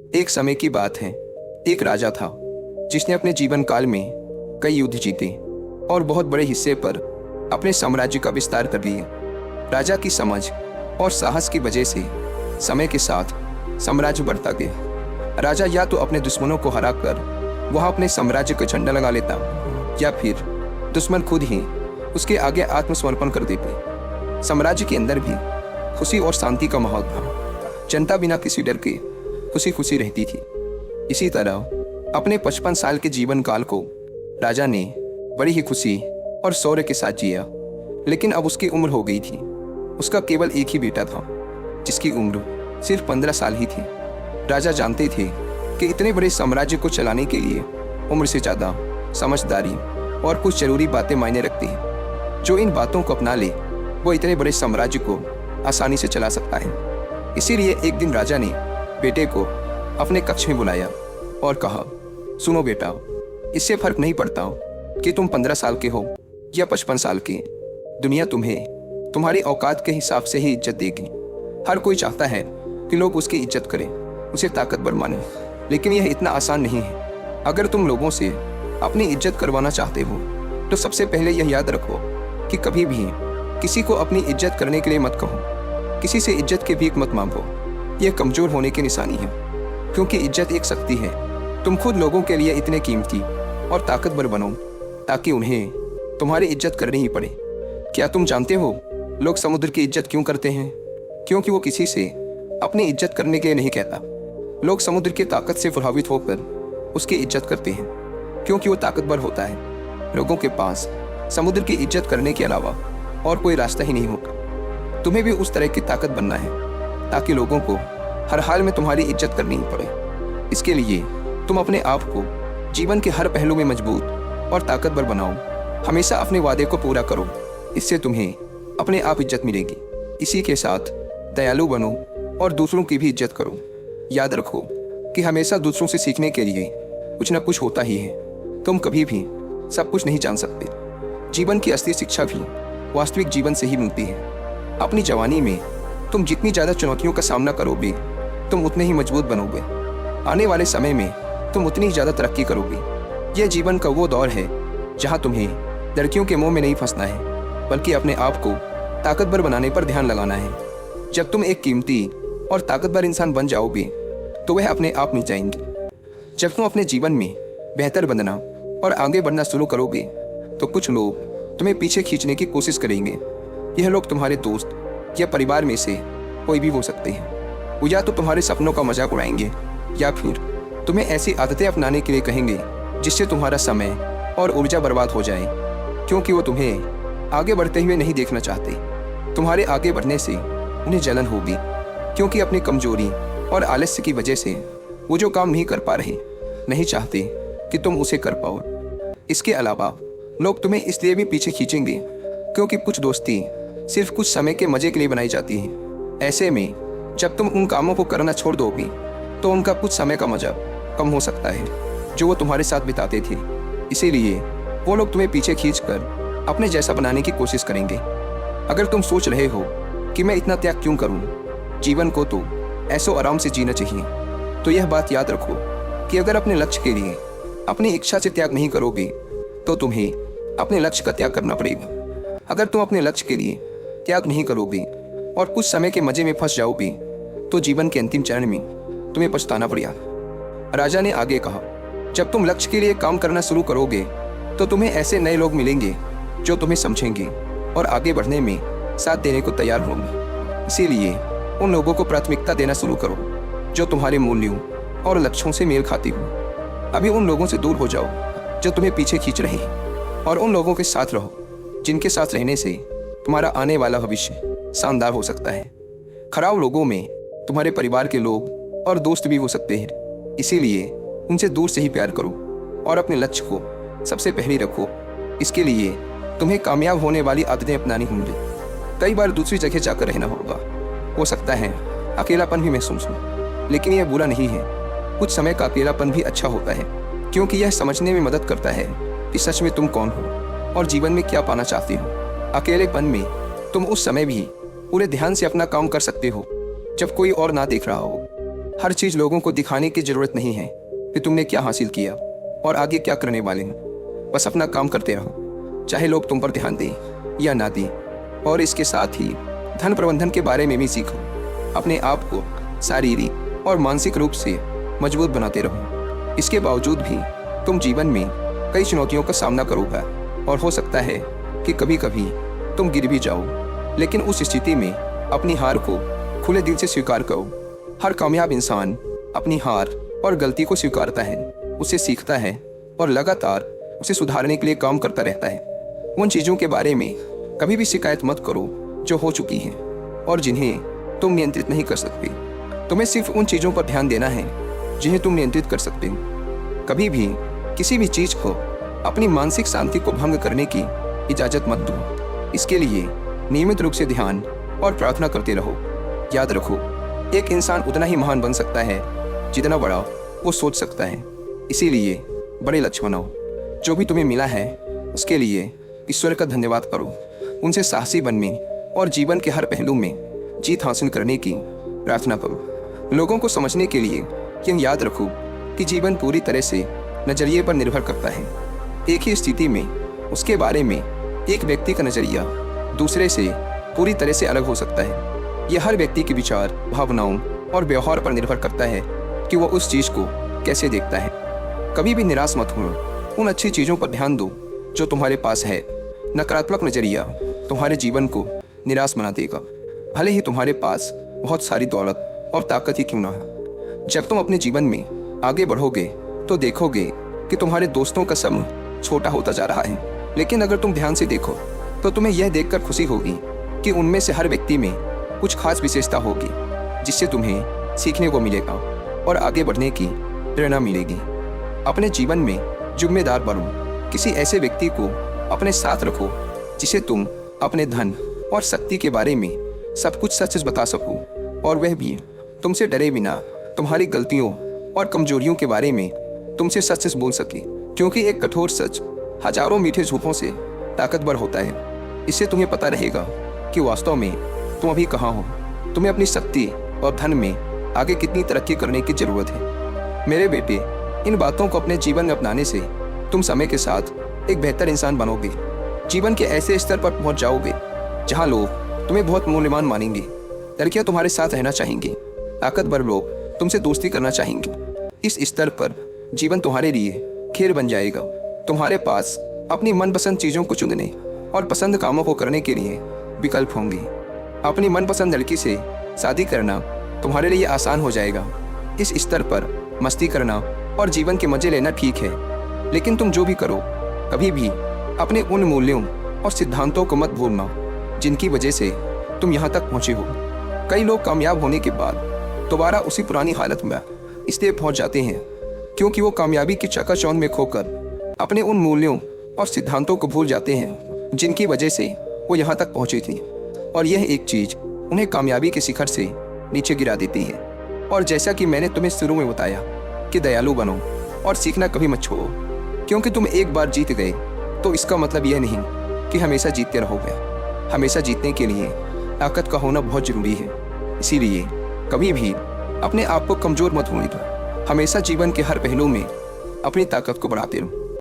एक समय की बात है। एक राजा था जिसने अपने जीवन काल में कई युद्ध जीते और बहुत बड़े हिस्से पर अपने साम्राज्य का विस्तार कर लिया। राजा की समझ और साहस की वजह से समय के साथ साम्राज्य बढ़ता गया। राजा या तो अपने दुश्मनों को हराकर वहां अपने साम्राज्य का झंडा लगा लेता या फिर दुश्मन खुद ही उसके आगे आत्मसमर्पण कर देते। साम्राज्य के अंदर भी खुशी और शांति का माहौल था। जनता बिना किसी डर के खुशी खुशी रहती थी। इसी तरह अपने 55 साल के जीवन काल को राजा ने बड़ी ही खुशी और शौर्य के साथ जिया। लेकिन अब उसकी उम्र हो गई थी। उसका केवल एक ही बेटा था जिसकी उम्र सिर्फ 15 साल ही थी। राजा जानते थे कि इतने बड़े साम्राज्य को चलाने के लिए उम्र से ज़्यादा समझदारी और कुछ जरूरी बातें मायने रखती हैं। जो इन बातों को अपना ले वो इतने बड़े साम्राज्य को आसानी से चला सकता है। इसीलिए एक दिन राजा ने बेटे को अपने कक्ष में बुलाया और कहा, सुनो बेटा, इससे फर्क नहीं पड़ता कि तुम 15 साल के हो या 55 साल के। दुनिया तुम्हें तुम्हारी औकात के हिसाब से ही इज्जत देगी। हर कोई चाहता है कि लोग उसकी इज्जत करें, उसे ताकतवर माने, लेकिन यह इतना आसान नहीं है। अगर तुम लोगों से अपनी इज्जत करवाना चाहते हो तो सबसे पहले यह याद रखो कि कभी भी किसी को अपनी इज्जत करने के लिए मत कहो। किसी से इज्जत की भीख मत मांगो। यह कमजोर होने की निशानी है, क्योंकि इज्जत एक शक्ति है। तुम खुद लोगों के लिए इतने कीमती और ताकतवर बनो ताकि उन्हें तुम्हारी इज्जत करनी ही पड़े। क्या तुम जानते हो लोग समुद्र की इज्जत क्यों करते हैं? क्योंकि वो किसी से अपनी इज्जत करने के लिए नहीं कहता। लोग समुद्र की ताकत से प्रभावित होकर उसकी इज्जत करते हैं क्योंकि वो ताकतवर होता है। लोगों के पास समुद्र की इज्जत करने के अलावा और कोई रास्ता ही नहीं होगा। तुम्हें भी उस तरह की ताकत बनना है ताकि लोगों को हर हाल में तुम्हारी इज्जत करनी ही पड़े। इसके लिए तुम अपने आप को जीवन के हर पहलू में मजबूत और ताकतवर बनाओ। हमेशा अपने वादे को पूरा करो, इससे तुम्हें अपने आप इज्जत मिलेगी। इसी के साथ दयालु बनो और दूसरों की भी इज्जत करो। याद रखो कि हमेशा दूसरों से सीखने के लिए कुछ न कुछ होता ही है। तुम कभी भी सब कुछ नहीं जान सकते। जीवन की असली शिक्षा भी वास्तविक जीवन से ही मिलती है। अपनी जवानी में तुम जितनी ज़्यादा चुनौतियों का सामना करोगे तुम उतने ही मजबूत बनोगे। आने वाले समय में तुम उतनी ही ज़्यादा तरक्की करोगे। यह जीवन का वो दौर है जहाँ तुम्हें लड़कियों के मुंह में नहीं फंसना है, बल्कि अपने आप को ताकतवर बनाने पर ध्यान लगाना है। जब तुम एक कीमती और ताकतवर इंसान बन जाओगे तो वह अपने आप मिल जाएंगे। जब तुम अपने जीवन में बेहतर बनना और आगे बढ़ना शुरू करोगे तो कुछ लोग तुम्हें पीछे खींचने की कोशिश करेंगे। यह लोग तुम्हारे दोस्त या परिवार में से कोई भी हो सकते हैं। वो या तो तुम्हारे सपनों का मजाक उड़ाएंगे या फिर तुम्हें ऐसी आदतें अपनाने के लिए कहेंगे जिससे तुम्हारा समय और ऊर्जा बर्बाद हो जाए, क्योंकि वो तुम्हें आगे बढ़ते हुए नहीं देखना चाहते। तुम्हारे आगे बढ़ने से उन्हें जलन होगी, क्योंकि अपनी कमजोरी और आलस्य की वजह से वो जो काम नहीं कर पा रहे नहीं चाहते कि तुम उसे कर पाओ। इसके अलावा लोग तुम्हें इसलिए भी पीछे खींचेंगे क्योंकि कुछ दोस्ती सिर्फ कुछ समय के मजे के लिए बनाई जाती है। ऐसे में जब तुम उन कामों को करना छोड़ दोगे तो उनका कुछ समय का मजा कम हो सकता है जो वो तुम्हारे साथ बिताते थे। इसीलिए वो लोग तुम्हें पीछे खींचकर अपने जैसा बनाने की कोशिश करेंगे। अगर तुम सोच रहे हो कि मैं इतना त्याग क्यों करूं, जीवन को तो ऐसो आराम से जीना चाहिए, तो यह बात याद रखो कि अगर अपने लक्ष्य के लिए अपनी इच्छा से त्याग नहीं करोगे तो तुम्हें अपने लक्ष्य का त्याग करना पड़ेगा। अगर तुम अपने लक्ष्य के लिए त्याग नहीं करोगे और कुछ समय के मजे में फंस जाओगे तो जीवन के अंतिम चरण में तुम्हें पछताना पड़ेगा। राजा ने आगे कहा, जब तुम लक्ष्य के लिए काम करना शुरू करोगे तो तुम्हें ऐसे नए लोग मिलेंगे जो तुम्हें समझेंगे और आगे बढ़ने में साथ देने को तैयार होंगे। इसीलिए उन लोगों को प्राथमिकता देना शुरू करो जो तुम्हारे मूल्यों और लक्ष्यों से मेल खाती हो। अभी उन लोगों से दूर हो जाओ जो तुम्हें पीछे खींच रहे हैं और उन लोगों के साथ रहो जिनके साथ रहने से तुम्हारा आने वाला भविष्य शानदार हो सकता है। खराब लोगों में तुम्हारे परिवार के लोग और दोस्त भी हो सकते हैं, इसीलिए उनसे दूर से ही प्यार करो और अपने लक्ष्य को सबसे पहले रखो। इसके लिए तुम्हें कामयाब होने वाली आदतें अपनानी होंगी। कई बार दूसरी जगह जाकर रहना होगा। हो सकता है अकेलापन भी महसूस हो, लेकिन यह बुरा नहीं है। कुछ समय का अकेलापन भी अच्छा होता है, क्योंकि यह समझने में मदद करता है कि सच में तुम कौन हो और जीवन में क्या पाना चाहते हो। अकेलेपन में तुम उस समय भी पूरे ध्यान से अपना काम कर सकते हो जब कोई और ना देख रहा हो। हर चीज लोगों को दिखाने की जरूरत नहीं है कि तुमने क्या हासिल किया और आगे क्या करने वाले हो। बस अपना काम करते रहो, चाहे लोग तुम पर ध्यान दें या ना दें। और इसके साथ ही धन प्रबंधन के बारे में भी सीखो। अपने आप को शारीरिक और मानसिक रूप से मजबूत बनाते रहो। इसके बावजूद भी तुम जीवन में कई चुनौतियों का सामना करोगे और हो सकता है कि कभी कभी तुम गिर भी जाओ, लेकिन उस स्थिति में अपनी हार को खुले दिल से स्वीकार करो। हर कामयाब इंसान अपनी हार और गलती को स्वीकारता है, उसे सीखता है और लगातार उसे सुधारने के लिए काम करता रहता है। उन चीज़ों के बारे में कभी भी शिकायत मत करो जो हो चुकी हैं और जिन्हें तुम नियंत्रित नहीं कर सकते। तुम्हें सिर्फ उन चीज़ों पर ध्यान देना है जिन्हें तुम नियंत्रित कर सकते हो। कभी भी किसी भी चीज़ को अपनी मानसिक शांति को भंग करने की इजाज़त मत दो। इसके लिए नियमित रूप से ध्यान और प्रार्थना करते रहो। याद रखो, एक इंसान उतना ही महान बन सकता है जितना बड़ा वो सोच सकता है। इसीलिए बड़े लक्ष्य बनाओ। जो भी तुम्हें मिला है उसके लिए ईश्वर का धन्यवाद करो। उनसे साहसी बनने और जीवन के हर पहलू में जीत हासिल करने की प्रार्थना करो। लोगों को समझने के लिए यह याद रखो कि जीवन पूरी तरह से नज़रिए पर निर्भर करता है। एक ही स्थिति में उसके बारे में एक व्यक्ति का नज़रिया दूसरे से पूरी तरह से अलग हो सकता है। यह हर व्यक्ति के विचार, भावनाओं और व्यवहार पर निर्भर करता है कि वह उस चीज़ को कैसे देखता है। कभी भी निराश मत हो। उन अच्छी चीज़ों पर ध्यान दो जो तुम्हारे पास है। नकारात्मक नज़रिया तुम्हारे जीवन को निराश बना देगा, भले ही तुम्हारे पास बहुत सारी दौलत और ताकत ही क्यों ना हो। जब तुम अपने जीवन में आगे बढ़ोगे तो देखोगे कि तुम्हारे दोस्तों का समूह छोटा होता जा रहा है, लेकिन अगर तुम ध्यान से देखो तो तुम्हें यह देखकर खुशी होगी कि उनमें से हर व्यक्ति में कुछ खास विशेषता होगी जिससे तुम्हें सीखने को मिलेगा और आगे बढ़ने की प्रेरणा मिलेगी। अपने जीवन में जिम्मेदार बनो। किसी ऐसे व्यक्ति को अपने साथ रखो जिसे तुम अपने धन और शक्ति के बारे में सब कुछ सच बता सको और वह भी तुमसे डरे बिना तुम्हारी गलतियों और कमजोरियों के बारे में तुमसे सच बोल सके, क्योंकि एक कठोर सच हजारों मीठे झूठों से ताकतवर होता है। इससे तुम्हें पता रहेगा कि वास्तव में तुम अभी कहाँ हो। तुम्हें अपनी शक्ति और धन में आगे कितनी तरक्की करने की जरूरत है। मेरे बेटे, इन बातों को अपने जीवन में अपनाने से तुम समय के साथ एक बेहतर इंसान बनोगे। जीवन के ऐसे स्तर पर पहुंच जाओगे जहां लोग तुम्हें बहुत मूल्यवान मानेंगे। लड़कियां तुम्हारे साथ रहना चाहेंगी, ताकतवर लोग तुमसे दोस्ती करना चाहेंगे। इस स्तर पर जीवन तुम्हारे लिए खेल बन जाएगा। तुम्हारे पास अपनी मनपसंद चीज़ों को चुनने और पसंद कामों को करने के लिए विकल्प होंगे। अपनी मनपसंद लड़की से शादी करना तुम्हारे लिए आसान हो जाएगा। इस स्तर पर मस्ती करना और जीवन के मजे लेना ठीक है, लेकिन तुम जो भी करो कभी भी अपने उन मूल्यों और सिद्धांतों को मत भूलना जिनकी वजह से तुम यहाँ तक पहुँचे हो। कई लोग कामयाब होने के बाद दोबारा उसी पुरानी हालत में इसलिए पहुँच जाते हैं क्योंकि वो कामयाबी की चकाचौंध में खोकर अपने उन मूल्यों और सिद्धांतों को भूल जाते हैं जिनकी वजह से वो यहाँ तक पहुँचे थे, और यह एक चीज़ उन्हें कामयाबी के शिखर से नीचे गिरा देती है। और जैसा कि मैंने तुम्हें शुरू में बताया कि दयालु बनो और सीखना कभी मत छोड़ो, क्योंकि तुम एक बार जीत गए तो इसका मतलब यह नहीं कि हमेशा जीतते रहोगे। हमेशा जीतने के लिए ताकत का होना बहुत ज़रूरी है। इसीलिए कभी भी अपने आप को कमज़ोर मत होने दो। हमेशा जीवन के हर पहलू में अपनी ताकत को बढ़ाते रहो।